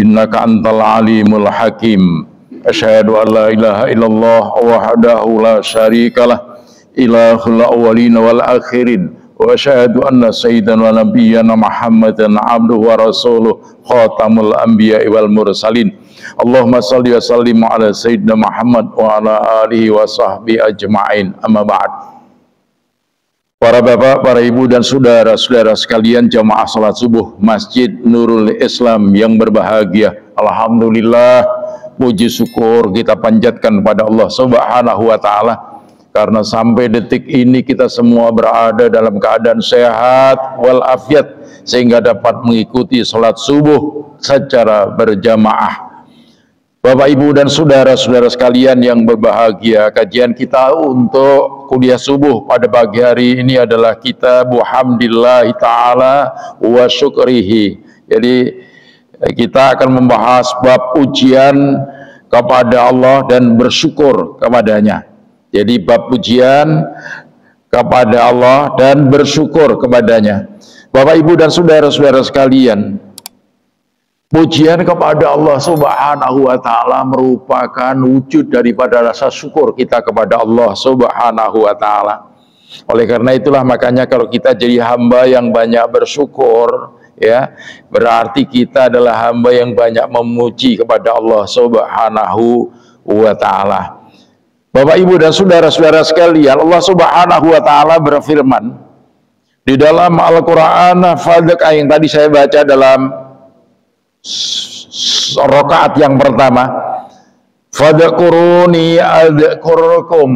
innaka antal alimul hakim. Asyhadu an la ilaha illallah wahdahu la syarikalah ilahul awwalin wal akhirin wa asyhadu anna sayyidana wa nabiyyana Muhammadan abduhu wa rasuluh khatamul anbiya wal mursalin. Allahumma shalli wa sallim ala sayyidina Muhammad wa ala alihi wa sahbihi ajma'in. Amma ba'd. Para bapak, para ibu dan saudara-saudara sekalian jamaah salat subuh Masjid Nurul Islam yang berbahagia, alhamdulillah, puji syukur kita panjatkan kepada Allah Subhanahu wa taala karena sampai detik ini kita semua berada dalam keadaan sehat walafiat sehingga dapat mengikuti salat subuh secara berjamaah. Bapak, Ibu, dan saudara-saudara sekalian yang berbahagia, kajian kita untuk kuliah subuh pada pagi hari ini adalah kitab Hamdillahi ta'ala wa syukrihi. Jadi kita akan membahas bab ujian kepada Allah dan bersyukur kepadanya. Jadi bab ujian kepada Allah dan bersyukur kepadanya. Bapak, Ibu, dan saudara-saudara sekalian, pujian kepada Allah Subhanahu wa taala merupakan wujud daripada rasa syukur kita kepada Allah Subhanahu wa taala. Oleh karena itulah makanya kalau kita jadi hamba yang banyak bersyukur, ya, berarti kita adalah hamba yang banyak memuji kepada Allah Subhanahu wa taala. Bapak, Ibu, dan saudara-saudara sekalian, Allah Subhanahu wa taala berfirman di dalam Al-Qur'an, yang tadi saya baca dalam rakaat yang pertama, fadkuruni adzkurkum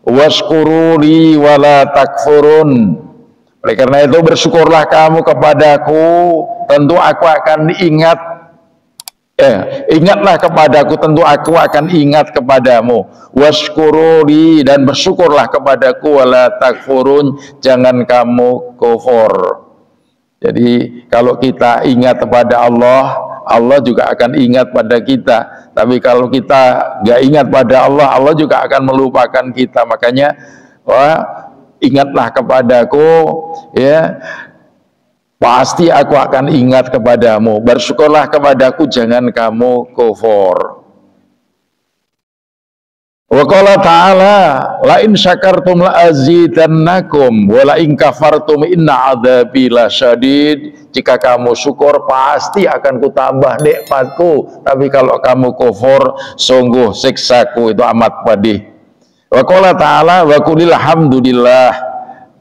washkuruli wala takfurun. Oleh karena itu bersyukurlah kamu kepadaku, tentu aku akan ingat. Ingatlah kepadaku, tentu aku akan ingat kepadamu. Washkuruli, dan bersyukurlah kepadaku, wala takfurun, jangan kamu kufur. Jadi kalau kita ingat kepada Allah, Allah juga akan ingat pada kita. Tapi kalau kita nggak ingat pada Allah, Allah juga akan melupakan kita. Makanya, ingatlah kepadaku, ya, pasti aku akan ingat kepadamu. Bersyukurlah kepadaku, jangan kamu kufur. Wa qala ta'ala la in syakartum la azidannakum wa la in kafartum inna adzabi lasyadid. Jika kamu syukur pasti akan kutambah nikmatku, tapi kalau kamu kufur sungguh siksaku itu amat pedih. Wa qala ta'ala wa qulil hamdulillah,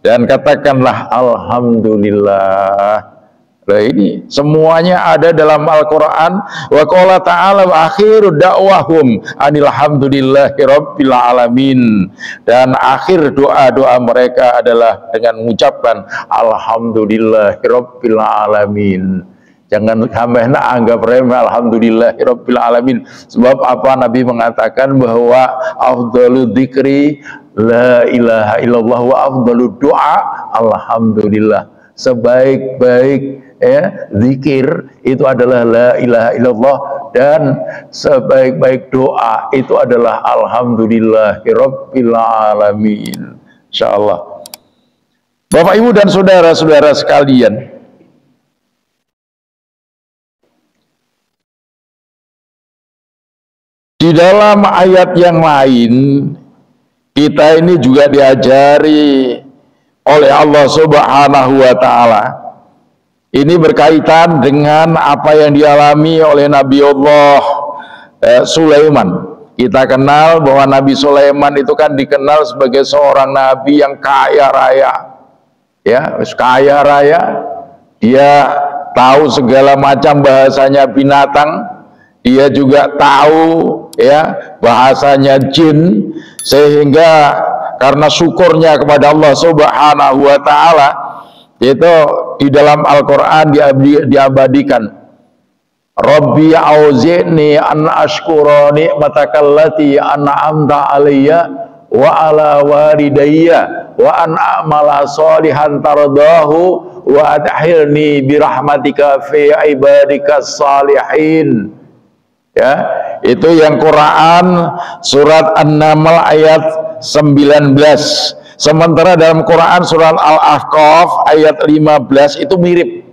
dan katakanlah alhamdulillah. Nah, ini semuanya ada dalam Al-Quran. Wa qala ta'ala wa akhiru da'wahum anilhamdulillahi rabbil alamin, dan akhir doa-doa mereka adalah dengan mengucapkan alhamdulillahi rabbil alamin. Jangan sampai anggap remeh alhamdulillahi rabbil alamin. Sebab apa? Nabi mengatakan bahwa afdalu dzikri la ilaha illallah wa afdalu doa alhamdulillah. Sebaik-baik zikir itu adalah la ilaha illallah, dan sebaik-baik doa itu adalah alhamdulillahi rabbil alamin. Insyaallah. Bapak, Ibu, dan saudara-saudara sekalian, di dalam ayat yang lain kita ini juga diajari oleh Allah Subhanahu wa taala. Ini berkaitan dengan apa yang dialami oleh Nabi Allah Sulaiman. Kita kenal bahwa Nabi Sulaiman itu kan dikenal sebagai seorang nabi yang kaya raya. Ya, kaya raya. Dia tahu segala macam bahasanya binatang. Dia juga tahu, ya, bahasanya jin, sehingga karena syukurnya kepada Allah Subhanahu wa taala itu di dalam Al-Quran diabadikan. Rabbi auzi'ni an ashkura ni'matakallati an'amta alayya wa ala walidayya wa an a'mala salihan tardahu wa adkhilni birahmatika fi ibadikas salihin. Ya, itu yang Quran surat An-Naml ayat 19. Sementara dalam Quran surat Al-Ahqaf ayat 15 itu mirip.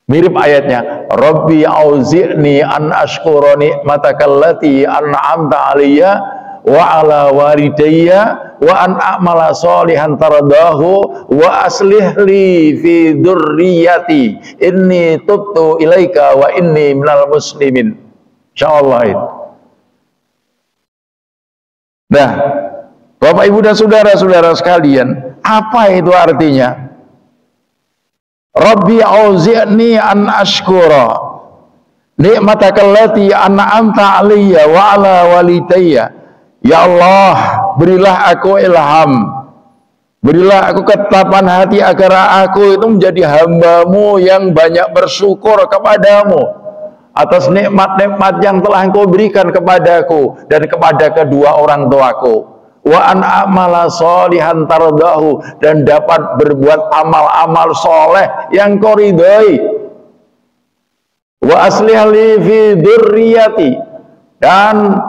Mirip ayatnya, Rabbi auzi'ni an ashkura ni'matakallati an'amta alayya wa ala walidayya wa an a'mala sholihan tardahu wa aslih li fi dzurriyyati inni tubtu ilaika wa inni minal muslimin. Insyaallah itu. Nah, Bapak Ibu dan saudara-saudara sekalian, apa itu artinya? Rabbi auzi'ni an ashkura ni'matakallati an'amta alayya wa ala walidayya. Ya Allah, berilah aku ilham, berilah aku ketapan hati agar aku itu menjadi hamba-Mu yang banyak bersyukur kepadamu atas nikmat-nikmat yang telah Engkau berikan kepadaku dan kepada kedua orang tuaku. Wa an a'mala sholihan tardahu, dan dapat berbuat amal-amal soleh yang Kau ridhoi. Wa aslih li fi dzurriyyati, dan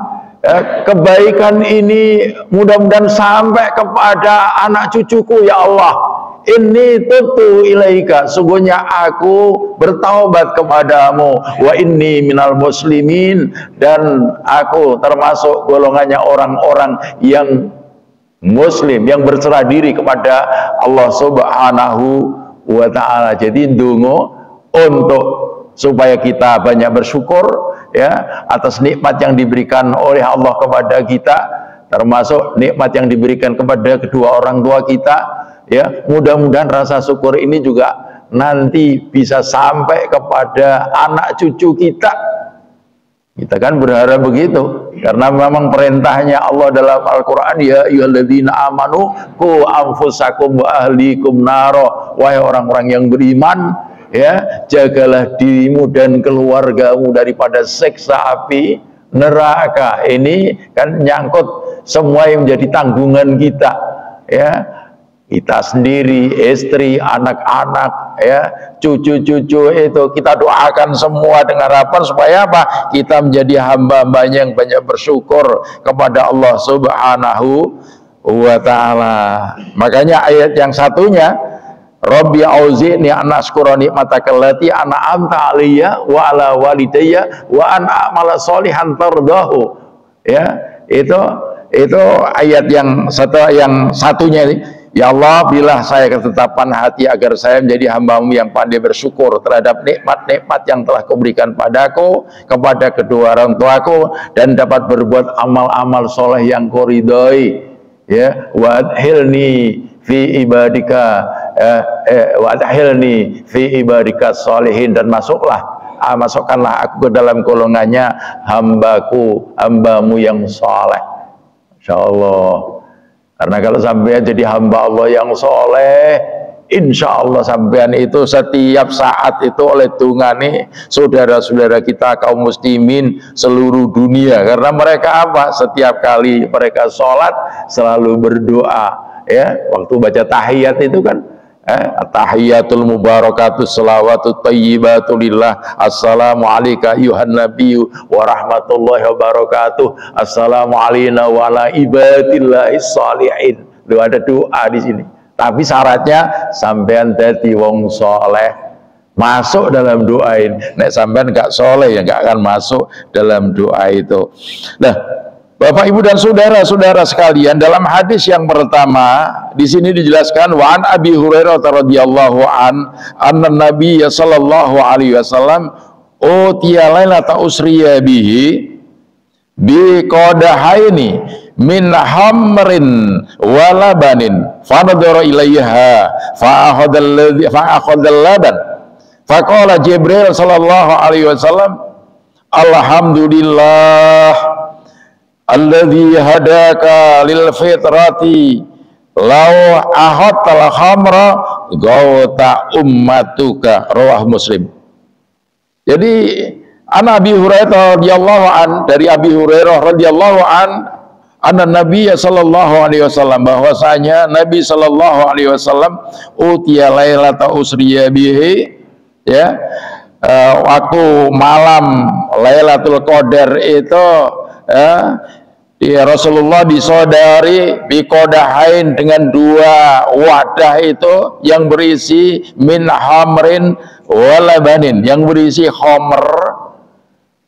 kebaikan ini mudah-mudahan sampai kepada anak cucuku ya Allah. Inni tubtu ilaika, sungguhnya aku bertaubat kepadamu, wa inni minal muslimin, dan aku termasuk golongannya orang-orang yang muslim, yang berserah diri kepada Allah Subhanahu wa ta'ala. Jadi ndonga untuk supaya kita banyak bersyukur ya atas nikmat yang diberikan oleh Allah kepada kita, termasuk nikmat yang diberikan kepada kedua orang tua kita. Ya, mudah-mudahan rasa syukur ini juga nanti bisa sampai kepada anak cucu kita. Kita kan berharap begitu, karena memang perintahnya Allah dalam Al-Quran, ya ayyuhalladzina amanu qu anfusakum wa ahlikum naro, wahai orang-orang yang beriman, ya jagalah dirimu dan keluargamu daripada siksa api neraka. Ini kan nyangkut semua yang menjadi tanggungan kita, ya. Kita sendiri, istri, anak-anak, ya, cucu-cucu itu kita doakan semua dengan harapan supaya apa? Kita menjadi hamba-hambanya yang banyak bersyukur kepada Allah Subhanahu wa ta'ala. Makanya ayat yang satunya, Rabbi auzi'ni an ashkura ni'mataka allati an'amta alayya wa ala walidayya wa an a'mala sholihan tardahu. Ya, itu ayat yang satunya ini. Ya Allah, berilah saya ketetapan hati agar saya menjadi hamba-Mu yang pandai bersyukur terhadap nikmat-nikmat yang telah Kau berikan padaku, kepada kedua orang tuaku, dan dapat berbuat amal-amal soleh yang Kau ridhoi. Ya, wa adkhilni fi ibadika wa adkhilni fi ibadika sholihin, dan masukkanlah aku ke dalam golongannya hamba-Mu yang soleh. Insyaallah. Karena kalau sampean jadi hamba Allah yang soleh, insya Allah sampean itu setiap saat itu oleh dungane saudara-saudara kita kaum muslimin seluruh dunia. Karena mereka apa? Setiap kali mereka sholat selalu berdoa. Ya, waktu baca tahiyat itu kan, tahiyatul mubarakatus salawatut thayyibatu lillah, assalamu alayka ayyuhan nabiyyu wa rahmatullahi wa barakatuh, assalamu alayna wa ala ibadillahis sholihin. Lu ada doa di sini. Tapi syaratnya sampean dadi wong soleh, masuk dalam doa ini. Nek sampean enggak soleh ya enggak akan masuk dalam doa itu. Nah, Bapak Ibu dan saudara-saudara sekalian, dalam hadis yang pertama di sini dijelaskan, wa an Abi Hurairah radhiyallahu anna Nabi sallallahu alaihi wasallam utiya lailata usriya bihi bi qadahaini min hamrin wa labanin fa nadara ilaiha fa akhadha laban fa qala Jibril sallallahu alaihi wasallam, alhamdulillah alladzi hadaka lil fitrati law ahatal khamra gauta ummatuka, rawah Muslim. Jadi Abi Hurairah radhiyallahu an, dari Abi Hurairah radhiyallahu an, anna Nabi sallallahu alaihi wasallam, bahwasanya Nabi sallallahu alaihi wasallam utiya lailata usriya bihi, ya, waktu malam Lailatul Qadar itu, Rasulullah disodari bikodahain dengan dua wadah itu yang berisi min hamrin walabanin, yang berisi khamr,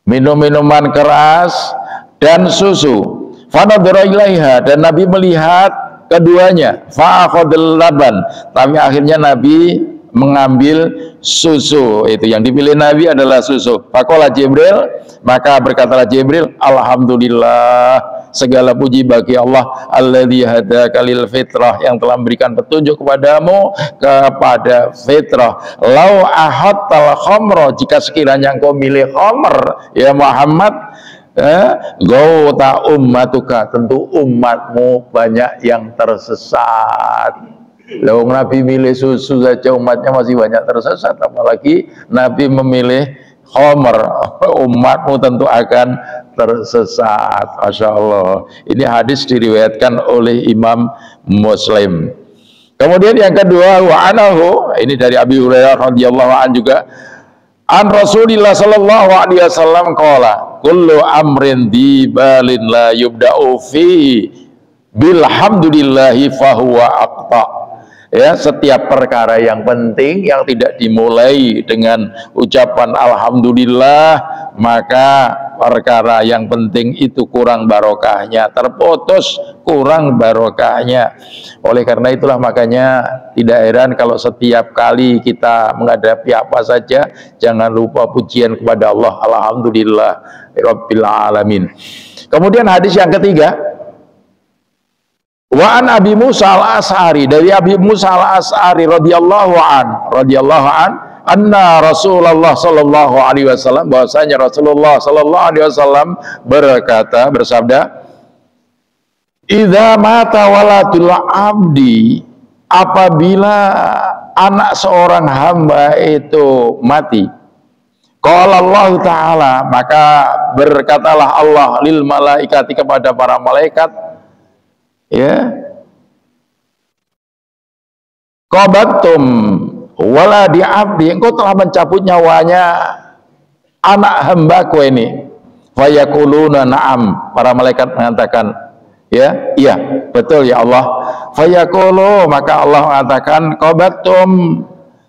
minum-minuman keras, dan susu. Fanadhara ilaiha, dan Nabi melihat keduanya. Fa'akhadhal laban, tapi akhirnya Nabi mengambil susu. Itu yang dipilih Nabi adalah susu. Faqala Jibril, maka berkatalah Jibril, alhamdulillah, segala puji bagi Allah, alladzi hadaka lil fitrah, yang telah memberikan petunjuk kepadamu kepada fitrah. Lau ahadtal khamra, jika sekiranya engkau milih khamr ya Muhammad, gauta ummatuka, tentu umatmu banyak yang tersesat. Lalu Nabi milih susu saja umatnya masih banyak tersesat, apalagi Nabi memilih khamr, umatmu tentu akan tersesat. Masya Allah. Ini hadis diriwayatkan oleh Imam Muslim. Kemudian yang kedua, wa anahu, ini dari Abi Hurairah radhiyallahu anhu juga, an Rasulillah sallallahu alaihi wasallam qala, kullu amrin dibalin la yubda'u fi bilhamdulillahi fahuwa aqta. Ya, setiap perkara yang penting yang tidak dimulai dengan ucapan alhamdulillah, maka perkara yang penting itu kurang barokahnya, terputus kurang barokahnya. Oleh karena itulah makanya tidak heran kalau setiap kali kita menghadapi apa saja, jangan lupa pujian kepada Allah, alhamdulillah rabbil alamin. Kemudian hadis yang ketiga, wa an Abi Musa al-As'ari, dari Abi Musa al-As'ari radhiyallahu an, anna Rasulullah sallallahu alaihi wasallam, bahwasanya Rasulullah sallallahu alaihi wasallam berkata, bersabda, idza mata waladul abdi, apabila anak seorang hamba itu mati, qala Allah taala, maka berkatalah Allah lil malaikati, kepada para malaikat, ya, qabattum waladi abdi, engkau telah mencabut nyawanya anak hambaku ini. Fayaquluna na'am, para malaikat mengatakan, ya, iya, betul ya Allah. Fayaqulu, maka Allah mengatakan, qabattum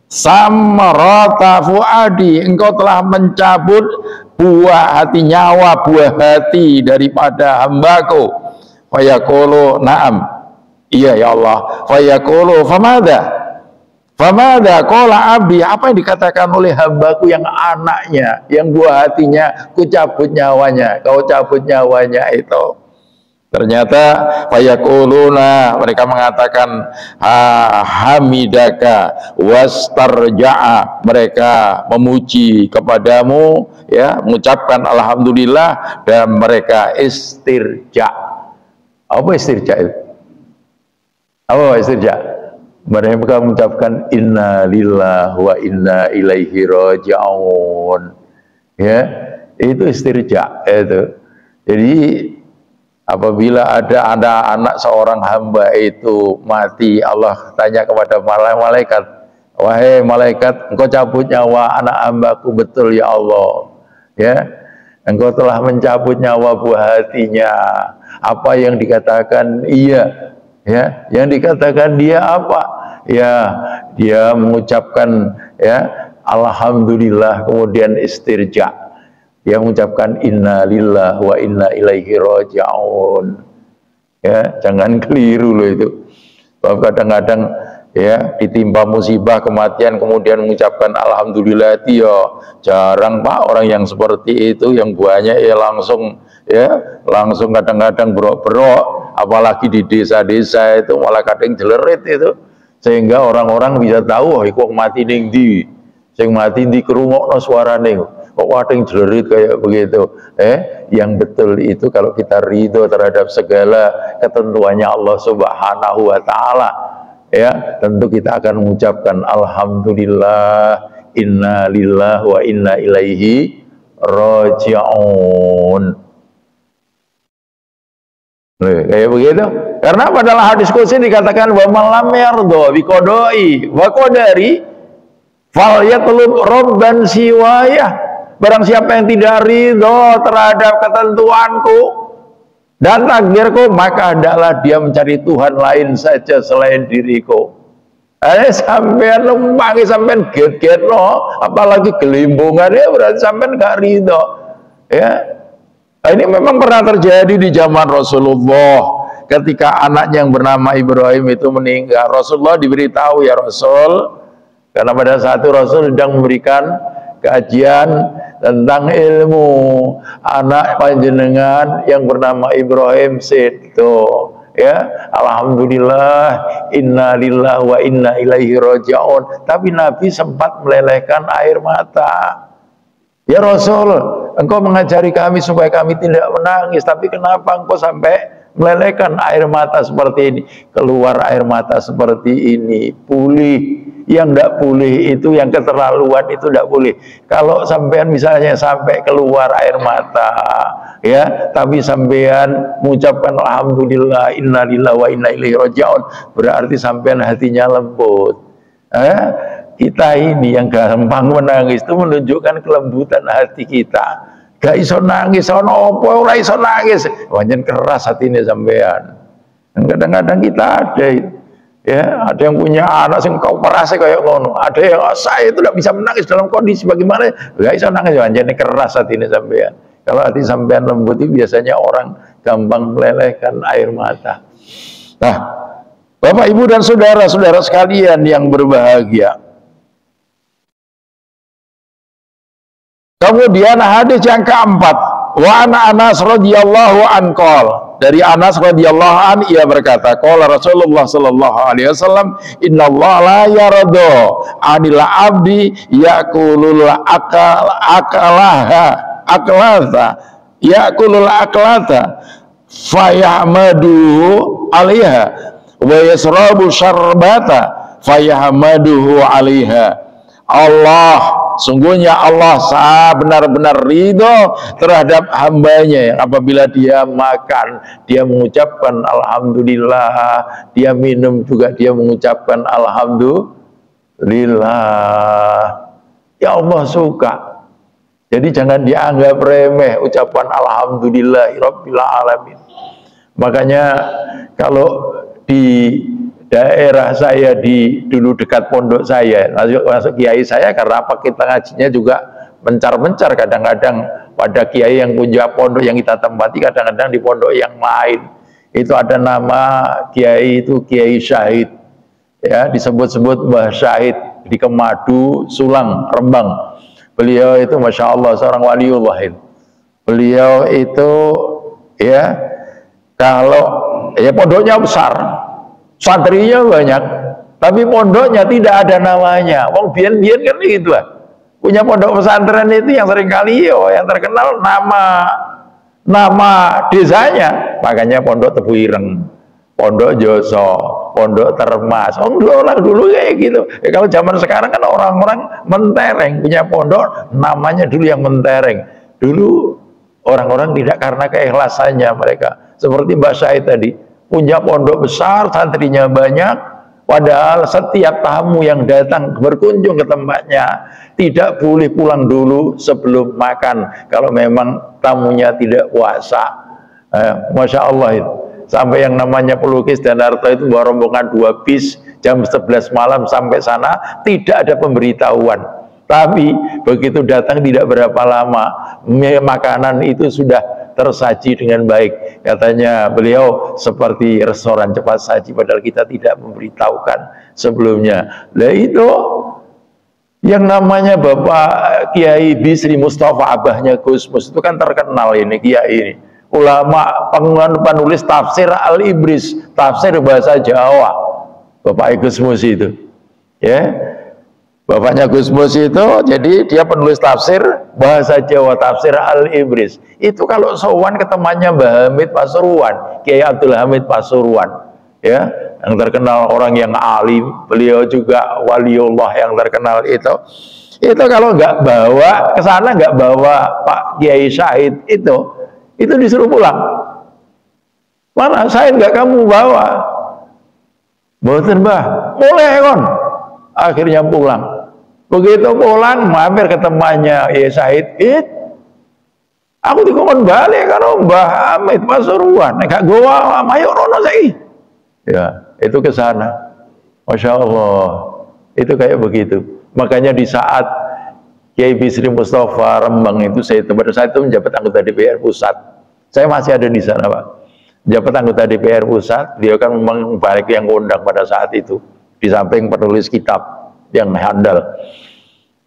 samrata fuadi, engkau telah mencabut buah hati, nyawa buah hati daripada hambaku. Fayaqulu na'am, iya ya Allah. Fayaqulu famada qala abdi, apa yang dikatakan oleh hambaku yang anaknya, yang buah hatinya, ku cabut nyawanya, kau cabut nyawanya itu. Ternyata fayaquluna, mereka mengatakan hamidaka wastarja'a, mereka memuji kepadamu, ya, mengucapkan alhamdulillah, dan mereka istirja. Apa istirja itu? Apa istirja? Mereka mengucapkan inna lillahi wa inna ilaihi raji'un. Ya, itu istirja itu. Jadi apabila ada anak seorang hamba itu mati, Allah tanya kepada malaikat, wahai malaikat, engkau cabut nyawa anak hambaku, betul ya Allah, ya, engkau telah mencabut nyawa buah hatinya. Apa yang dikatakan? Iya, ya, yang dikatakan dia apa? Ya, dia mengucapkan, ya, alhamdulillah, kemudian istirja, dia mengucapkan inna lillahi wa inna ilaihi raji'un. Ya, jangan keliru loh itu. Kadang-kadang, ya, ditimpa musibah kematian kemudian mengucapkan alhamdulillah, itu ya jarang Pak orang yang seperti itu, yang banyak ya langsung, ya, langsung kadang-kadang berok-berok, apalagi di desa-desa itu malah kadang jelerit itu, sehingga orang-orang bisa tahu, oh, kok mati ning ndi, sing mati ndi kerungokno suarane, kok kadang jelerit kayak begitu. Yang betul itu kalau kita ridho terhadap segala ketentuannya Allah Subhanahu wa taala, ya, tentu kita akan mengucapkan alhamdulillah, inna lillahi wa inna ilaihi raji'un. Kayak begitu. Karena pada hadis qudsi dikatakan wa man lam yarda bi qada'i wa qadari falyatlub rabban siwaya. Barang siapa yang tidak ridho terhadap ketentuanku dan takdirku, maka hendaklah dia mencari Tuhan lain saja selain diriku. Sampean numpangi sampean get-get no, apalagi gelimbungannya berarti sampean gak ridho. Ya, ini memang pernah terjadi di zaman Rasulullah. Ketika anaknya yang bernama Ibrahim itu meninggal, Rasulullah diberitahu, ya Rasul, karena pada saat itu Rasul sedang memberikan kajian tentang ilmu anak panjenengan yang bernama Ibrahim itu. Ya, alhamdulillah, inna lillahi wa inna ilaihi raji'un. Tapi Nabi sempat melelehkan air mata. Ya Rasul, engkau mengajari kami supaya kami tidak menangis, tapi kenapa engkau sampai melelehkan air mata seperti ini? Keluar air mata seperti ini, pulih. Yang tidak boleh itu, yang keterlaluan itu tidak boleh. Kalau sampean misalnya sampai keluar air mata, ya, tapi sampean mengucapkan alhamdulillah, innalillahi wa inna ilaihi raji'un, berarti sampean hatinya lembut. Kita ini yang gampang menangis itu menunjukkan kelembutan hati kita. Gak iso nangis, ono apa ora iso nangis, pancen keras hatine sampean. Kadang-kadang kita ada itu. Ya, ada yang punya anak sing kau perasa kayak ngono, ada yang saya itu tidak bisa menangis dalam kondisi bagaimana, nggak bisa nangis, jadi keras hati ini sampean. Kalau hati sampean lembut itu biasanya orang gampang melelehkan air mata. Nah, Bapak Ibu dan saudara-saudara sekalian yang berbahagia, kemudian hadis yang keempat, wa ana Anas radhiyallahu anhu. Dari Anas radhiyallahu an, ia berkata, qala Rasulullah sallallahu alaihi wasallam, innallaha la yarda 'anil 'abdi ya'kulul aklata fayahmadu 'alaiha wa yasrabu syarbata fayahmaduhu 'alaiha. Allah, sungguhnya Allah benar-benar ridho terhadap hambanya yang apabila dia makan, dia mengucapkan alhamdulillah, dia minum juga dia mengucapkan alhamdulillah. Ya Allah suka. Jadi jangan dianggap remeh ucapan alhamdulillahirabbil alamin. Makanya kalau di daerah saya dulu dekat pondok saya, masuk kiai saya, karena apa, kita ngajinya juga mencar-mencar, kadang-kadang pada kiai yang punya pondok yang kita tempati, kadang-kadang di pondok yang lain itu ada nama kiai itu Kiai Syahid, ya, disebut-sebut Mbah Syahid di Kemadu, Sulang, Rembang. Beliau itu Masya Allah seorang waliullah. Beliau itu ya, kalau ya pondoknya besar, santrinya banyak, tapi pondoknya tidak ada namanya. Wong biyen-biyen kan gitu lah. Punya pondok pesantren itu yang seringkali yang terkenal nama desanya. Makanya pondok Tebu Ireng, pondok Joso, pondok Termas. Orang dulu kayak gitu. Kalau zaman sekarang kan orang-orang mentereng, punya pondok namanya dulu yang mentereng. Dulu orang-orang tidak karena keikhlasannya mereka. Seperti Mbak Syahid tadi, punya pondok besar, santrinya banyak, padahal setiap tamu yang datang berkunjung ke tempatnya tidak boleh pulang dulu sebelum makan kalau memang tamunya tidak puasa. Masya Allah itu. Sampai yang namanya pelukis dan harta itu bawa rombongan 2 bis jam 11 malam sampai sana, tidak ada pemberitahuan. Tapi begitu datang tidak berapa lama, makanan itu sudah tersaji dengan baik. Katanya beliau seperti restoran cepat saji, padahal kita tidak memberitahukan sebelumnya. Nah itu yang namanya Bapak Kiai Bisri Mustafa, abahnya Gus Mus, itu kan terkenal ini kiai ini, ulama penulis tafsir Al-Ibris, tafsir bahasa Jawa, Bapak Gus Mus itu, ya. Bapaknya Gus Mus itu, jadi dia penulis tafsir bahasa Jawa, tafsir Al-Ibris. Itu kalau sowan ketemannya Mbah Hamid Pasuruan, Kiai Abdul Hamid Pasuruan, ya, yang terkenal orang yang alim, beliau juga waliullah yang terkenal itu. Itu kalau nggak bawa ke sana, nggak bawa Pak Kiai Syahid itu disuruh pulang. Mana Syahid nggak kamu bawa? Mboten Mbah, boleh kon. Akhirnya pulang. Begitu pulang, mampir ke temannya ya Syahid, aku dikongkon balik karo Mbah Hamid Pasuruan, nek gak gowa mayo rono saiki. Ya, itu ke sana. Masya Allah, itu kayak begitu. Makanya di saat Kiai Bisri Mustafa Rembang itu, pada saat itu menjabat anggota DPR Pusat. Saya masih ada di sana, Pak. Menjabat anggota DPR Pusat, dia kan memang balik yang kondang pada saat itu. Di samping penulis kitab yang handal.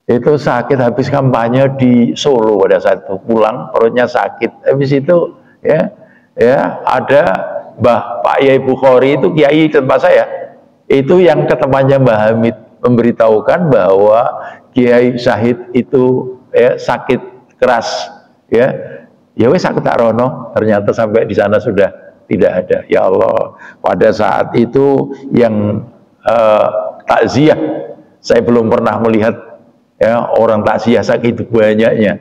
Itu sakit habis kampanye di Solo pada saat itu. Pulang, perutnya sakit. Habis itu, ya ada Pak Yai Bukhari, itu Kiai tempat saya. Itu yang ke tempatnya Mbah Hamid memberitahukan bahwa Kiai Syahid itu sakit keras, ya wes sakit Arono, ternyata sampai di sana sudah tidak ada. Ya Allah, pada saat itu yang takziah, saya belum pernah melihat orang takziah sakit banyaknya.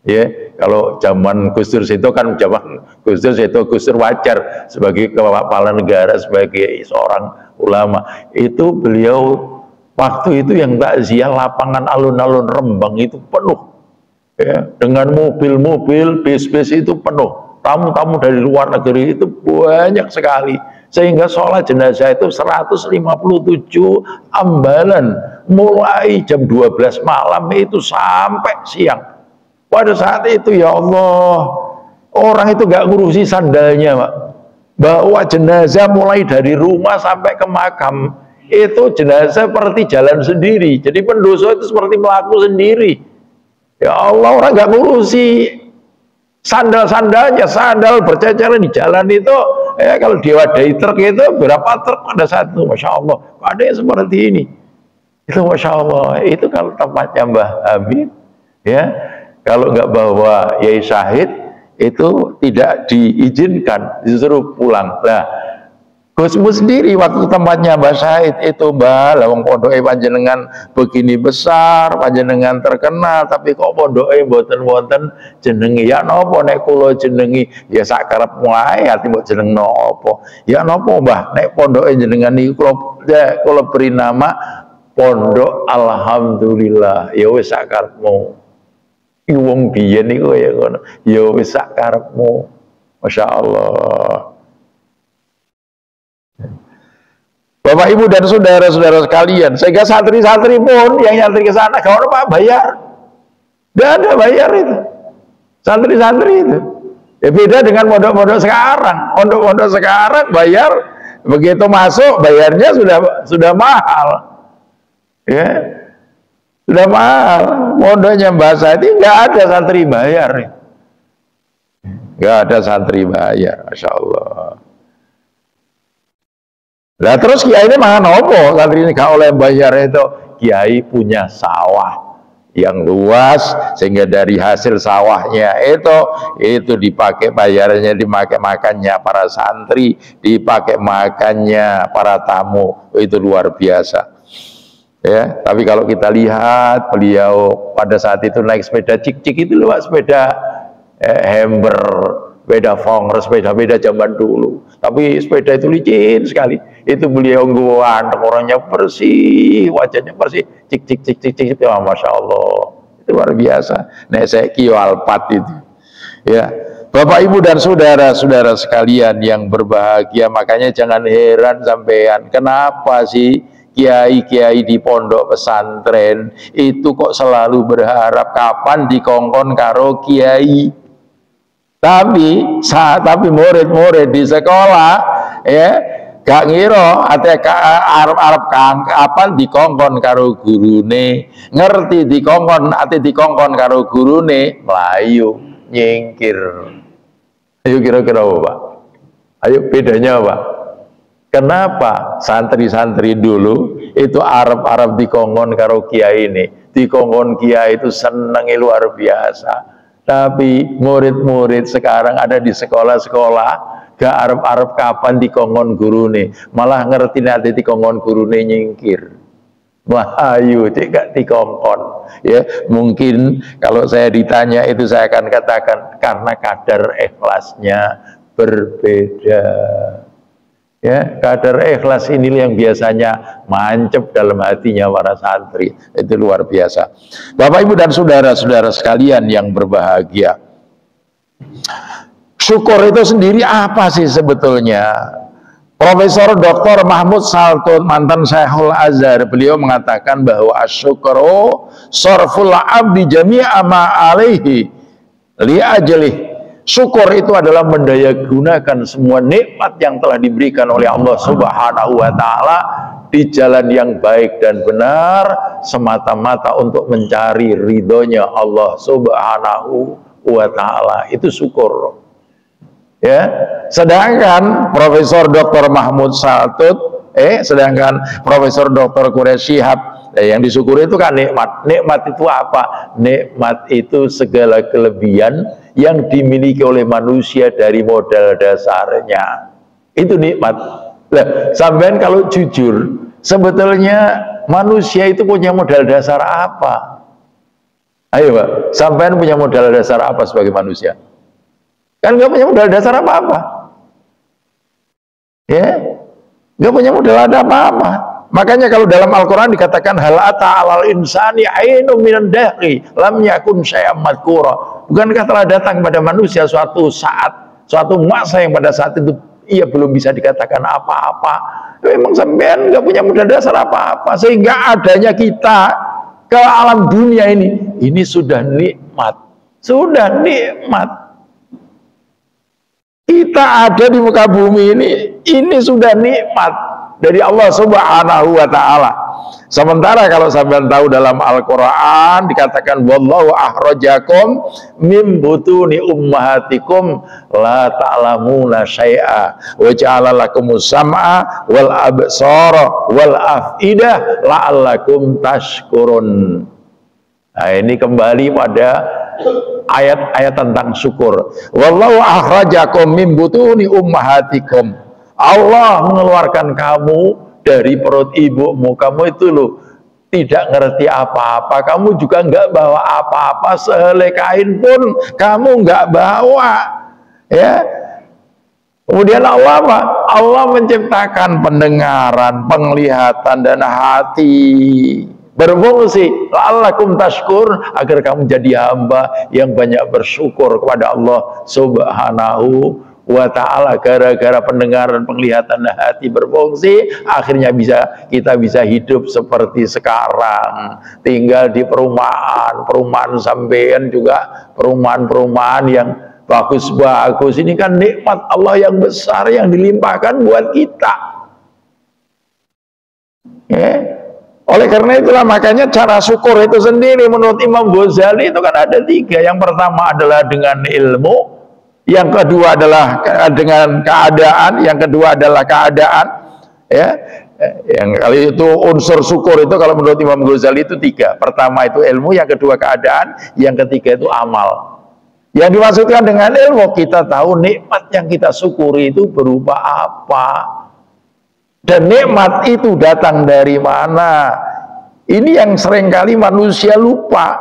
Ya, kalau zaman Gus Dur itu kan zaman Gus Dur itu Gus Dur wajar sebagai kepala negara, sebagai seorang ulama. Itu beliau waktu itu yang takziah lapangan alun-alun Rembang itu penuh, ya, dengan mobil-mobil, bis-bis itu penuh, tamu-tamu dari luar negeri itu banyak sekali, sehingga sholat jenazah itu 157 ambalan, mulai jam 12 malam itu sampai siang. Pada saat itu ya Allah, orang itu gak ngurusi sandalnya, Pak. Bawa jenazah mulai dari rumah sampai ke makam, itu jenazah seperti jalan sendiri. Jadi pendosa itu seperti melaku sendiri. Ya Allah, orang gak ngurusi sandal-sandalnya, sandal berceceran di jalan itu. Kalau diwadahi truk itu berapa truk pada saat itu, Masya Allah. Ada yang seperti ini. Itu Masya Allah. Itu kalau tempatnya Mbah Hamid, ya. Kalau nggak bawa Yai Syahid itu tidak diizinkan, disuruh pulang. Nah, Gusmu sendiri waktu tempatnya Mbah Syahid itu, Mbah, lawang pondoke panjenengan begini besar, panjenengan terkenal, tapi kok pondoke mboten-mboten jenengi. Ya nopo nek kula jenengi, ya sak karepmu ae, ati mbok jeneng nopo. Ya nopo, Mbah, nek pondoke jenengan niku kula beri nama Pondok Alhamdulillah. Ya wis sak karepmu. Wong biyen niku ya ngono. Ya wis sak karepmu. Masya Allah. Bapak Ibu dan saudara-saudara sekalian, sehingga santri-santri pun yang nyantri ke sana gak ada bayar. Tidak ada bayar itu. Santri-santri itu. Ya beda dengan pondok-pondok sekarang. Pondok-pondok sekarang bayar, begitu masuk bayarnya sudah mahal. Ya. Sudah mahal. Pondoknya Mbah Syahid itu nggak ada santri bayar. Nggak ada santri bayar, Masya Allah. Nah terus kiai ini mana apa? Santri ini gak oleh bayar itu. Kiai punya sawah yang luas, sehingga dari hasil sawahnya itu dipakai bayarnya, dipakai makannya para santri, dipakai makannya para tamu. Itu luar biasa. Ya, tapi kalau kita lihat beliau pada saat itu naik sepeda cik-cik itu loh, sepeda Hammer, sepeda Fonger, sepeda-sepeda zaman dulu. Tapi sepeda itu licin sekali. Itu beliau ngguan, orangnya bersih, wajahnya bersih, cik-cik, ya Masya Allah. Itu luar biasa. Nek saya kio Alphard itu. Ya, Bapak Ibu dan saudara-saudara sekalian yang berbahagia, makanya jangan heran sampean, kenapa sih kiai-kiai di pondok pesantren itu kok selalu berharap kapan dikongkon karo kiai. Tapi murid-murid di sekolah ya gak ngira ate arep kapan dikongkon karo gurune, ngerti dikongkon karo gurune melayu nyingkir. Ayo kira-kira apa, Pak? Ayo bedanya apa? Kenapa santri-santri dulu itu Arab dikongkon karo kiai ini, dikongkon kiai itu seneng luar biasa. Tapi murid-murid sekarang ada di sekolah-sekolah gak Arab kapan dikongkon guru nih, malah ngerti nanti dikongkon guru nih nyingkir. Wahyu tidak dikongkon. Ya mungkin kalau saya ditanya itu saya akan katakan karena kadar ikhlasnya berbeda. Ya, kadar ikhlas ini yang biasanya mancep dalam hatinya para santri. Itu luar biasa. Bapak Ibu dan saudara-saudara sekalian yang berbahagia, syukur itu sendiri apa sih sebetulnya? Profesor Dr. Mahmud Saltut, mantan Syekhul Azhar, beliau mengatakan bahwa asyukru sarful abdi jami'a ma alaihi li ajlih. Syukur itu adalah mendaya gunakan semua nikmat yang telah diberikan oleh Allah Subhanahu wa taala di jalan yang baik dan benar semata-mata untuk mencari ridhonya Allah Subhanahu wa taala. Itu syukur. Ya, sedangkan Profesor Dr. Mahmud Saltut, sedangkan Profesor Dr. Quraisy Shihab, yang disyukuri itu kan nikmat. Nikmat itu apa? Nikmat itu segala kelebihan yang dimiliki oleh manusia dari modal dasarnya. Itu nikmat. Nah, sampean kalau jujur, sebetulnya manusia itu punya modal dasar apa? Ayo Pak, sampean punya modal dasar apa sebagai manusia? Kan nggak punya modal dasar apa-apa, ya, nggak punya modal ada apa-apa. Makanya kalau dalam Al-Quran dikatakan hal ata alal insani ainum minan dahri lam yakun syai'am madhkura. Bukankah telah datang kepada manusia suatu saat, suatu masa yang pada saat itu ia belum bisa dikatakan apa-apa. Memang sampean nggak punya modal dasar apa-apa, sehingga adanya kita ke alam dunia ini sudah nikmat, sudah nikmat. Kita ada di muka bumi ini sudah nikmat dari Allah Subhanahu wa taala. Sementara kalau sampean tahu dalam Al-Qur'an dikatakan wallahu akhrajakum mim butuni ummahatikum la ta'lamuna syai'a wa ja'ala lakumus sam'a wal absara wal afidah la'allakum tashkurun. Nah, ini kembali pada ayat-ayat tentang syukur. Wallahu akhrajakum min butuni ummahatikum. Allah mengeluarkan kamu dari perut ibumu. Kamu itu loh tidak ngerti apa-apa, kamu juga nggak bawa apa-apa, sehelai kain pun kamu nggak bawa, ya. Kemudian Allah apa? Allah menciptakan pendengaran, penglihatan dan hati berfungsi la'allakum tashkur, agar kamu jadi hamba yang banyak bersyukur kepada Allah Subhanahu wa ta'ala. Gara-gara pendengaran, penglihatan dan hati berfungsi, akhirnya kita bisa hidup seperti sekarang, tinggal di perumahan sampean juga perumahan yang bagus-bagus. Ini kan nikmat Allah yang besar yang dilimpahkan buat kita, ya. Oleh karena itulah makanya cara syukur itu sendiri menurut Imam Ghazali itu kan ada 3. Yang pertama adalah dengan ilmu, yang kedua adalah dengan keadaan, yang kedua adalah keadaan, ya. Yang kali itu unsur syukur itu kalau menurut Imam Ghazali itu 3. Pertama itu ilmu, yang kedua keadaan, yang ketiga itu amal. Yang dimaksudkan dengan ilmu, kita tahu nikmat yang kita syukuri itu berupa apa. Dan nikmat itu datang dari mana? Ini yang seringkali manusia lupa.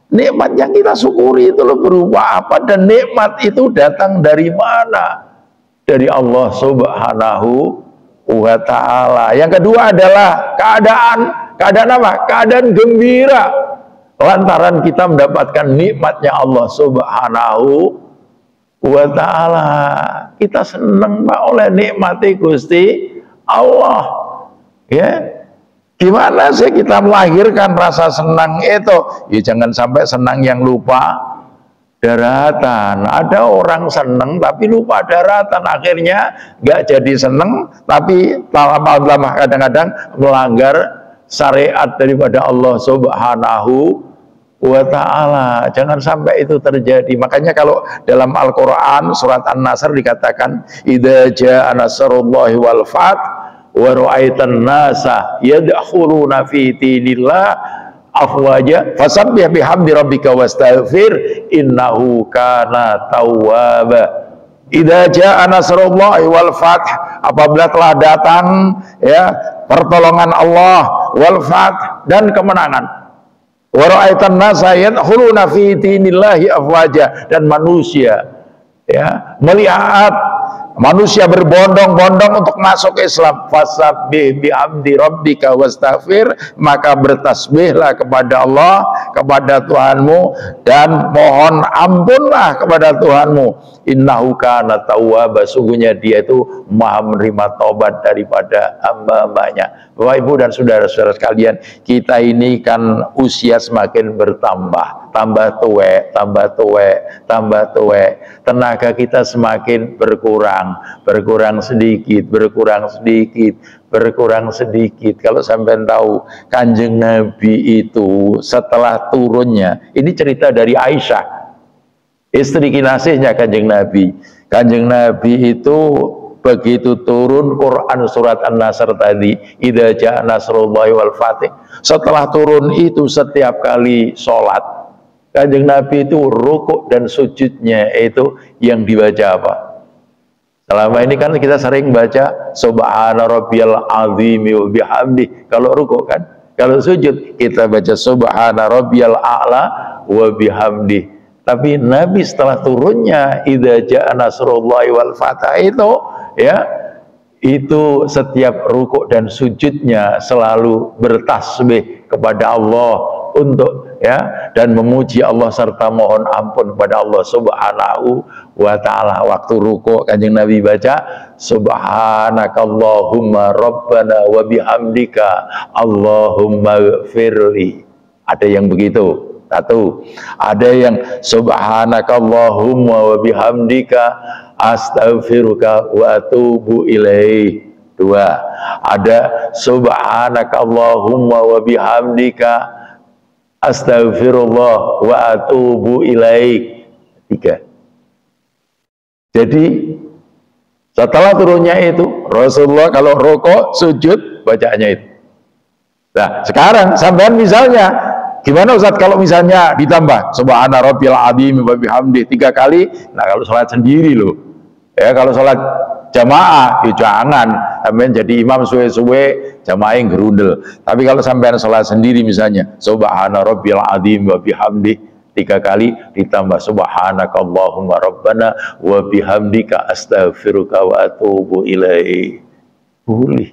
Nikmat yang kita syukuri itu berupa apa? Dan nikmat itu datang dari mana? Dari Allah Subhanahu wa ta'ala. Yang kedua adalah keadaan. Keadaan apa? Keadaan gembira. Lantaran kita mendapatkan nikmatnya Allah Subhanahu wa ta'ala. Kita senang Pak oleh nikmati Gusti Allah, ya. Gimana sih kita melahirkan rasa senang itu? Ya jangan sampai senang yang lupa daratan. Ada orang senang tapi lupa daratan, akhirnya nggak jadi senang, tapi lama-lama kadang-kadang melanggar syariat daripada Allah Subhanahu wa ta'ala. Jangan sampai itu terjadi. Makanya kalau dalam Al-Quran surat An-Nasr dikatakan idza jaa nasrullahi wal fath wa ra'aitan nasa yadkhuluna fi dinillah afwaja fasabbih bihamdi rabbika wastaghfir innahu kana tawwaba. Idza jaa nasrullahi wal fath, apabila telah datang, ya, pertolongan Allah, wal fath, dan kemenangan. Wa ra'aitan nasa yadkhuluna fi dinillahi afwaja, dan manusia, ya, melihat manusia berbondong-bondong untuk masuk Islam. Fasabbih bihamdi rabbika wastaghfir, maka bertasbihlah kepada Allah, kepada Tuhanmu, dan mohon ampunlah kepada Tuhanmu. innahu kana tawwaba, sungguhnya dia itu maha menerima taubat daripada hamba-hambanya. Bapak Ibu dan saudara-saudara sekalian, kita ini kan usia semakin bertambah, tambah tuwek, tambah tuwek, tambah tuwek, tenaga kita semakin berkurang, berkurang sedikit, berkurang sedikit, berkurang sedikit. Kalau sampai tahu, Kanjeng Nabi itu setelah turunnya, ini cerita dari Aisyah, istri kinasihnya Kanjeng Nabi. Kanjeng Nabi itu begitu turun Quran surat An-Nasr tadi, idza jaa nasrullahi wal fatih, setelah turun itu setiap kali sholat, Kanjeng Nabi itu rukuk dan sujudnya itu yang dibaca apa? Selama ini kan kita sering baca subhana rabbiyal azim wa bihamdi kalau rukuk kan. Kalau sujud kita baca subhana rabbiyal a'la wa bihamdi. Tapi Nabi setelah turunnya idza jaa nasrullahi wal fatah itu, ya, itu setiap rukuk dan sujudnya selalu bertasbih kepada Allah untuk, ya, dan memuji Allah serta mohon ampun kepada Allah Subhanahu wa ta'ala. Waktu rukuk Kanjeng Nabi baca subhanakallahumma rabbana wa bihamdika Allahumma gfirli. Ada yang begitu. Satu. Ada yang subhanakallahumma wa bihamdika astaghfiruka wa atubu ilaih. Dua. Ada subhanakallahumma wa bihamdika astaghfirullah wa atubu ilaih. Tiga. Jadi setelah turunnya itu Rasulullah kalau rukuk sujud bacanya itu. Nah sekarang sampean misalnya gimana Ustaz kalau misalnya ditambah subhana rabbiyal azim wa bihamdi 3 kali? Nah kalau sholat sendiri loh, ya, kalau sholat jamaah ya jangan sampean jadi imam suwe-suwe jamaah yang gerundel. Tapi kalau sampean sholat sendiri misalnya subhana rabbiyal azim wa bihamdi 3 kali ditambah subhanakallahumma rabbana wa bihamdika astaghfiruka wa atubu ilaih. Boleh.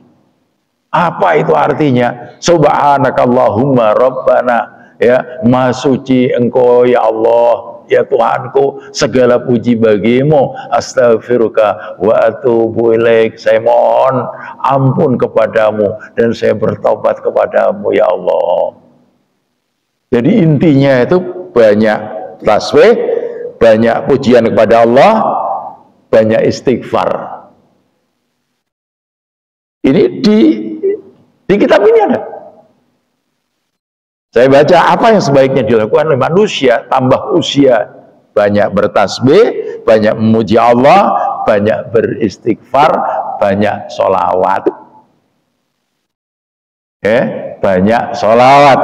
Apa itu artinya? Subhanakallahumma rabbana, ya, maha suci engkau ya Allah, ya Tuhanku, segala puji bagimu, astaghfiruka wa atubu ilaik, saya mohon ampun kepadamu dan saya bertobat kepadamu ya Allah. Jadi intinya itu banyak tasbih, banyak pujian kepada Allah, banyak istighfar. Ini di kitab ini ada. Saya baca apa yang sebaiknya dilakukan oleh manusia tambah usia, banyak bertasbih, banyak memuji Allah, banyak beristighfar, banyak sholawat. Banyak sholawat.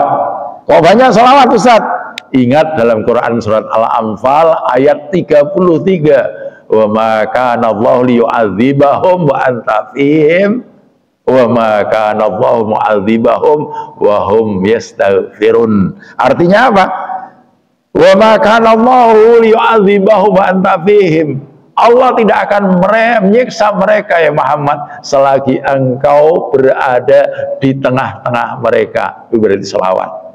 Kok banyak sholawat Ustaz? Ingat dalam Quran surat Al-Anfal ayat 33, wa ma kana Allahu liyu'adzibahum wa anta fihim wa ma kana Allahu mu'adzibahum wa hum yastaghfirun. Artinya apa? Wa ma kana Allahu liyu'adzibahum wa anta fihim. Allah tidak akan menyiksa mereka ya Muhammad selagi engkau berada di tengah-tengah mereka. Itu berarti selawat.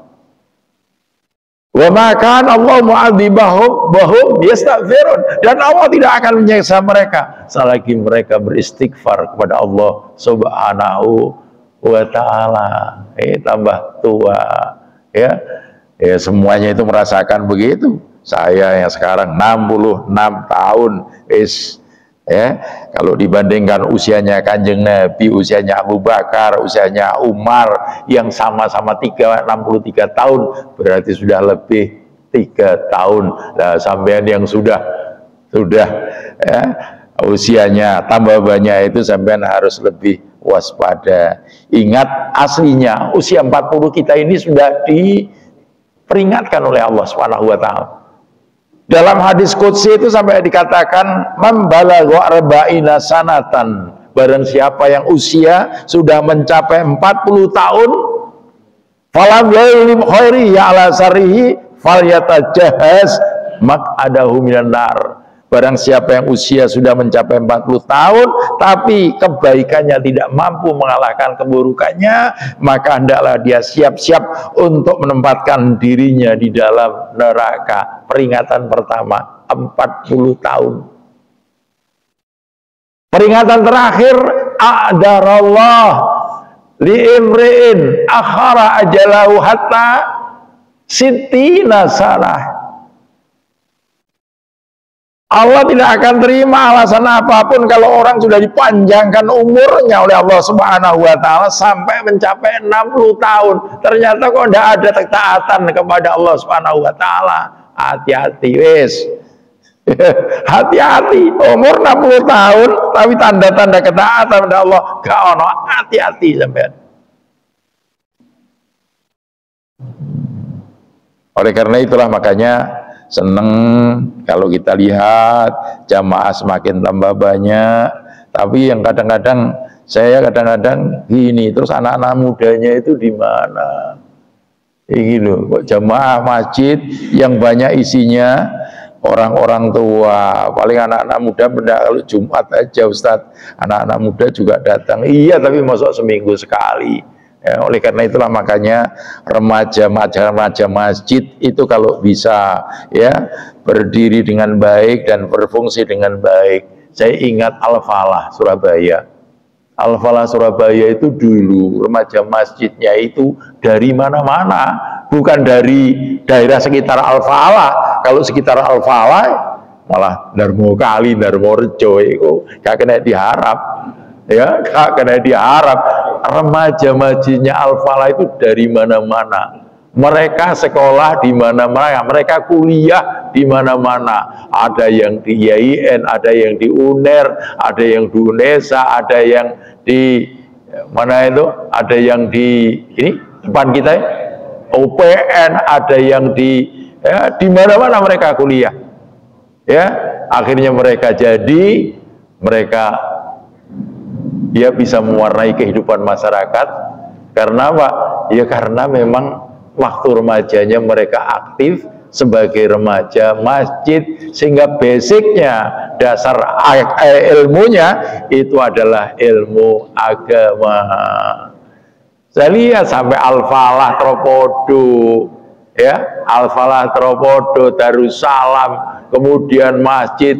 Wa ma kana Allahu mu'adzibahum wa hum yastaghfirun. Dan Allah tidak akan menyiksa mereka selagi mereka beristighfar kepada Allah Subhanahu wa ta'ala. Tambah tua, ya. Ya semuanya itu merasakan begitu. Saya yang sekarang 66 tahun, ya, kalau dibandingkan usianya Kanjeng Nabi, usianya Abu Bakar, usianya Umar yang sama-sama 63 tahun, berarti sudah lebih 3 tahun. Nah, sampean yang sudah ya, usianya tambah banyak itu sampean harus lebih waspada. Ingat aslinya usia 40 kita ini sudah diperingatkan oleh Allah Subhanahu wa taala. Dalam hadis qudsi itu sampai dikatakan mambalagha arba'ina sanatan, barang siapa yang usia sudah mencapai 40 tahun, falam yalim khairi ala sarihi falyatajahaz maq'adahu minan nar. Barang siapa yang usia sudah mencapai 40 tahun tapi kebaikannya tidak mampu mengalahkan keburukannya, maka hendaklah dia siap-siap untuk menempatkan dirinya di dalam neraka. Peringatan pertama 40 tahun. Peringatan terakhir, a'darallah li'imri'in akhara ajalahu hatta sittina sanah. Allah tidak akan terima alasan apapun kalau orang sudah dipanjangkan umurnya oleh Allah Subhanahu wa taala sampai mencapai 60 tahun. Ternyata kok tidak ada ketaatan kepada Allah Subhanahu wa taala. Hati-hati wis. Hati-hati, umur 60 tahun tapi tanda-tanda ketaatan kepada Allah gak ono. Hati-hati sampean. Oleh karena itulah makanya seneng kalau kita lihat jamaah semakin tambah banyak, tapi yang kadang-kadang gini, terus anak-anak mudanya itu di mana? Ini loh, kok jamaah masjid yang banyak isinya orang-orang tua, paling anak-anak muda benda kalau Jumat aja Ustadz, anak-anak muda juga datang. Iya, tapi masuk seminggu sekali. Ya, oleh karena itulah makanya remaja masjid itu kalau bisa ya berdiri dengan baik dan berfungsi dengan baik. Saya ingat Al-Falah Surabaya. Al-Falah Surabaya itu dulu remaja masjidnya itu dari mana-mana, bukan dari daerah sekitar Al-Falah. Kalau sekitar Al-Falah malah Darmo Kali, Darmo Rejo itu gak kena diharap. Ya, gak kena diharap. Remaja masjidnya Al-Falah itu dari mana-mana. Mereka sekolah di mana-mana, mereka kuliah di mana-mana. Ada yang di IAIN, ada yang di UNER, ada yang di UNESA, ada yang di mana itu? Ada yang di ini depan kita ya, UPN, ada yang di mana-mana mereka kuliah. Ya, akhirnya mereka dia bisa mewarnai kehidupan masyarakat. Karena apa? Ya karena memang waktu remajanya mereka aktif sebagai remaja masjid, sehingga basicnya, dasar ilmunya itu adalah ilmu agama. Saya lihat sampai Al-Falah Tropodo, ya, Al-Falah Tropodo, Darussalam, kemudian masjid,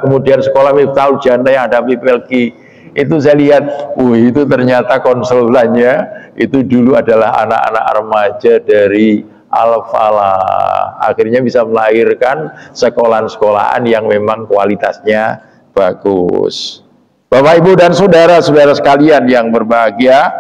kemudian sekolah Miftahul Jannah yang ada Pelki. Itu saya lihat, itu ternyata konsultannya itu dulu adalah anak-anak remaja dari Al-Falah. Akhirnya bisa melahirkan sekolahan-sekolahan yang memang kualitasnya bagus. Bapak, Ibu, dan saudara-saudara sekalian yang berbahagia,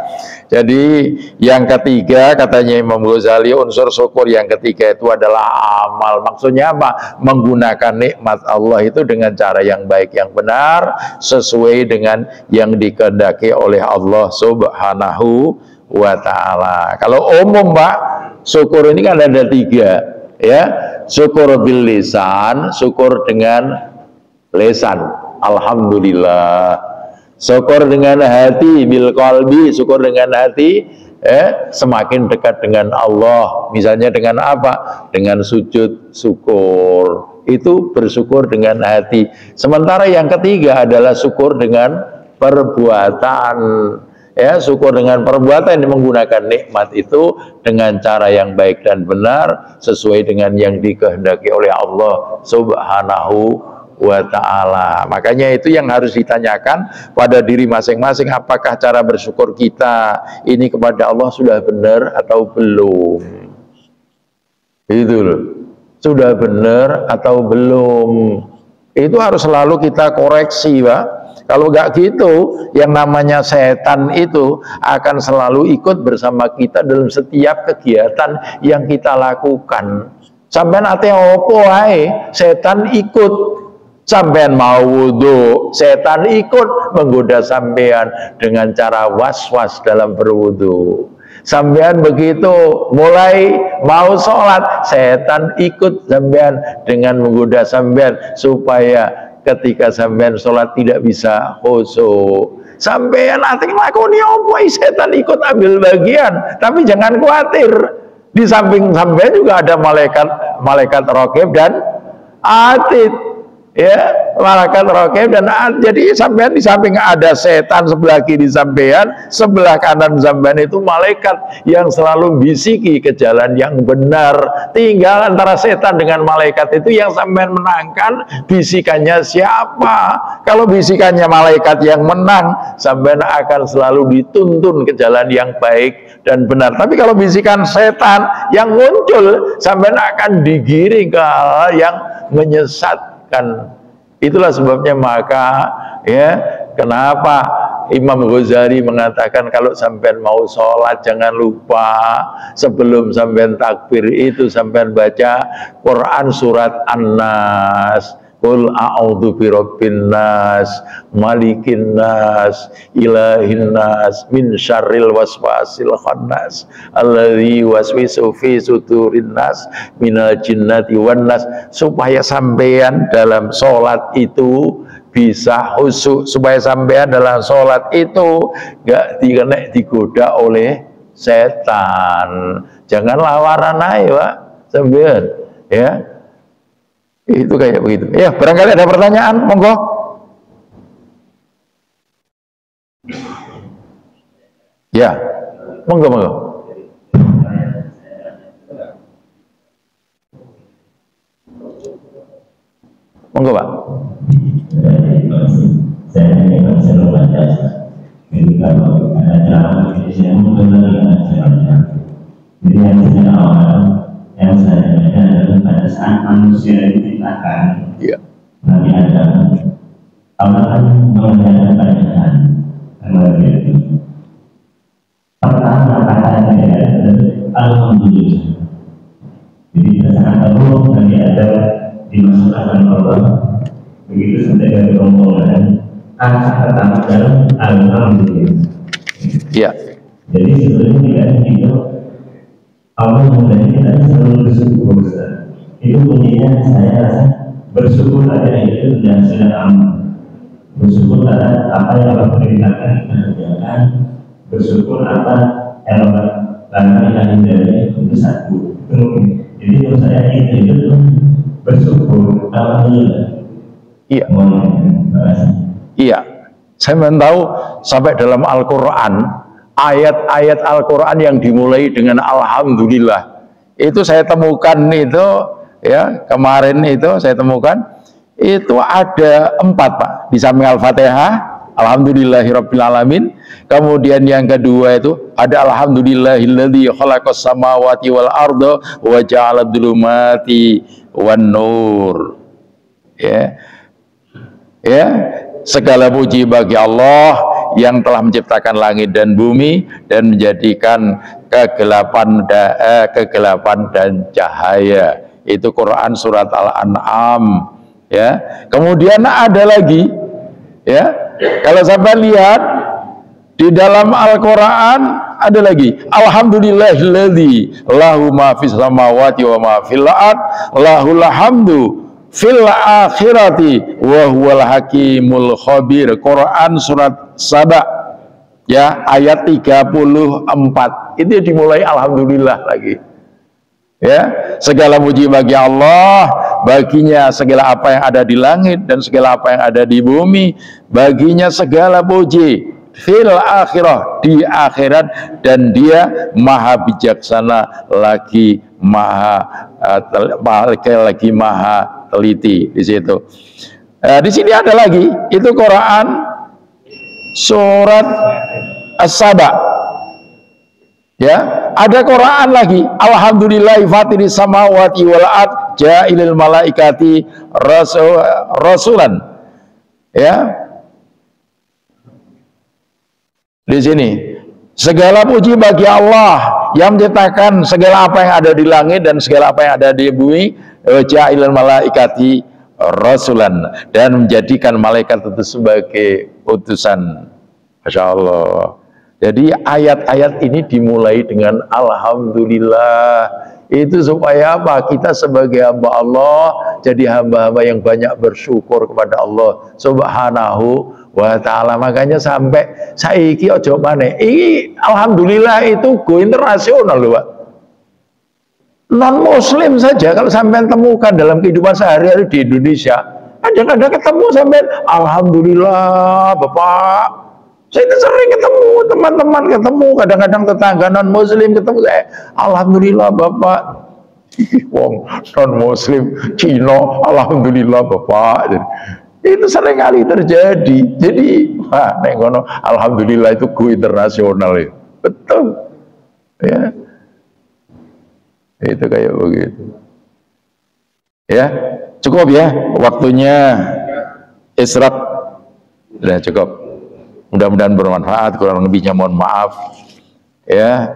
jadi yang ketiga katanya Imam Ghazali, unsur syukur yang ketiga itu adalah amal. Maksudnya apa? Menggunakan nikmat Allah itu dengan cara yang baik, yang benar, sesuai dengan yang dikehendaki oleh Allah Subhanahu wa ta'ala. Kalau umum Pak, syukur ini kan ada tiga, ya. Syukur bil lisan, syukur dengan lisan, alhamdulillah. Syukur dengan hati, bil qalbi, syukur dengan hati, semakin dekat dengan Allah. Misalnya dengan apa? Dengan sujud syukur. Itu bersyukur dengan hati. Sementara yang ketiga adalah syukur dengan perbuatan. Ya, syukur dengan perbuatan yang menggunakan nikmat itu dengan cara yang baik dan benar, sesuai dengan yang dikehendaki oleh Allah Subhanahu wa ta'ala. Makanya itu yang harus ditanyakan pada diri masing-masing, apakah cara bersyukur kita ini kepada Allah sudah benar atau belum. Itu loh, sudah benar atau belum. Itu harus selalu kita koreksi Pak. Kalau nggak gitu, yang namanya setan itu akan selalu ikut bersama kita dalam setiap kegiatan yang kita lakukan. Sampean ate opo ae, setan ikut. Sampean mau wudhu, setan ikut menggoda sampean dengan cara was-was dalam berwudhu. Sampean begitu mulai mau sholat, setan ikut sampean dengan menggoda sampean supaya ketika sampean sholat tidak bisa khusyuk. Sampean ating lakoni opo, setan ikut ambil bagian, tapi jangan khawatir. Di samping sampean juga ada malaikat raqib dan atid. ya, malaikat raqib. Dan jadi sampean di samping ada setan sebelah kiri sampean, sebelah kanan sampean itu malaikat yang selalu bisiki ke jalan yang benar. Tinggal antara setan dengan malaikat itu yang sampean menangkan bisikannya siapa. Kalau bisikannya malaikat yang menang, sampean akan selalu dituntun ke jalan yang baik dan benar. Tapi kalau bisikan setan yang muncul, sampean akan digiring ke hal yang menyesatkan. Itulah sebabnya maka ya, kenapa Imam Ghazali mengatakan kalau sampean mau sholat jangan lupa sebelum sampean takbir itu sampean baca Quran surat An-Nas. Qul a'udzu birabbin nas, malikin nas, ilahin nas, min syarril waswasil khannas, alladzi waswisu fi sudurin nas, minal jinnati wan nas. Supaya sampean dalam sholat itu bisa khusyuk, supaya sampean dalam sholat itu gak digoda oleh setan. Jangan lawaran aja, Pak, sampean ya. Itu kayak begitu. Ya, barangkali ada pertanyaan, monggo. Ya, monggo, monggo. Monggo, Pak. Saya ingin baca. Jadi kalau ada ceramah di sini mungkin jadi yang saya awal yang saya baca adalah pada saat manusia diciptakan, Nabi Adam Allah kan mengadakan bacaan kepada itu. Pertama katanya adalah Alhamdulillah. Jadi berdasarkan Allah Nabi Adam dimasukkan Allah. Begitu sampai dari rombongan, kata pertama adalah Alhamdulillah. Iya. Jadi sebenarnya itu Allah memulai kita selalu bersyukur. Itu bunyinya saya rasa bersyukur aja itu sudah aman. Bersyukur pada apa yang Allah perintahkan kita kerjakan. Bersyukur apa yang Allah larang kita hindari itu satu. Jadi menurut saya itu bersyukur. Alhamdulillah. Iya. Iya. Saya tahu sampai dalam Al-Quran ayat-ayat Al-Quran yang dimulai dengan Alhamdulillah itu saya temukan itu ya, kemarin itu saya temukan itu ada 4, Pak, di samping Al-Fatihah Alhamdulillahirrabbilalamin, kemudian yang kedua itu ada Alhamdulillahilladzi khalaqas samawati wal arda wa ja'ala dzulumati wan nur. Ya, segala puji bagi Allah yang telah menciptakan langit dan bumi dan menjadikan kegelapan dan cahaya. Itu Quran surat Al-An'am. Ya, kemudian ada lagi, ya, kalau sampai lihat di dalam Al-Quran ada lagi Alhamdulillahilladzi lahu ma fis samawati wa ma fil ard lahul hamdu fil akhirati wa huwal hakimul khabir. Quran surat Saba ya, ayat 34. Itu dimulai Alhamdulillah lagi. Ya, segala puji bagi Allah, baginya segala apa yang ada di langit dan segala apa yang ada di bumi, baginya segala puji fil akhirah, di akhirat, dan dia maha bijaksana lagi maha teliti di situ. Di sini ada lagi, itu Quran surat As-Saba. Ya, ada Quran lagi Alhamdulillahi fatiris samawati wal ard ja'ilil malaikati rasulan. Ya, di sini segala puji bagi Allah yang menciptakan segala apa yang ada di langit dan segala apa yang ada di bumi, ja'ilil malaikati rasulan, dan menjadikan malaikat itu sebagai utusan. Masya Allah. Jadi ayat-ayat ini dimulai dengan Alhamdulillah. Itu supaya apa? Kita sebagai hamba Allah jadi hamba-hamba yang banyak bersyukur kepada Allah Subhanahu wa ta'ala. Makanya sampai saiki ojo maneh ini Alhamdulillah itu go internasional loh, Pak. Non muslim saja kalau sampai temukan dalam kehidupan sehari-hari di Indonesia Kadang-kadang ketemu sampai alhamdulillah Bapak. Saya itu sering ketemu teman-teman, ketemu kadang-kadang tetangga non muslim ketemu saya. Alhamdulillah Bapak. Wong non muslim Cina, alhamdulillah Bapak. Itu sering kali terjadi. Jadi, wah, nengono alhamdulillah itu go internasional ya. Betul. Ya. Itu kayak begitu. Ya, cukup ya waktunya Israk. Sudah cukup. Mudah-mudahan bermanfaat, kurang lebihnya mohon maaf. Ya.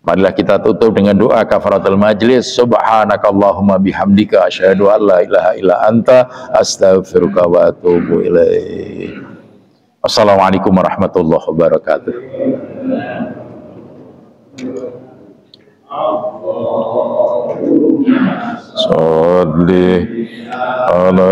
Marilah kita tutup dengan doa kafaratul majlis. Subhanakallahumma bihamdika asyhadu an la ilaha illa anta astaghfiruka wa atubu ilaik. Assalamualaikum warahmatullahi wabarakatuh. Salli ala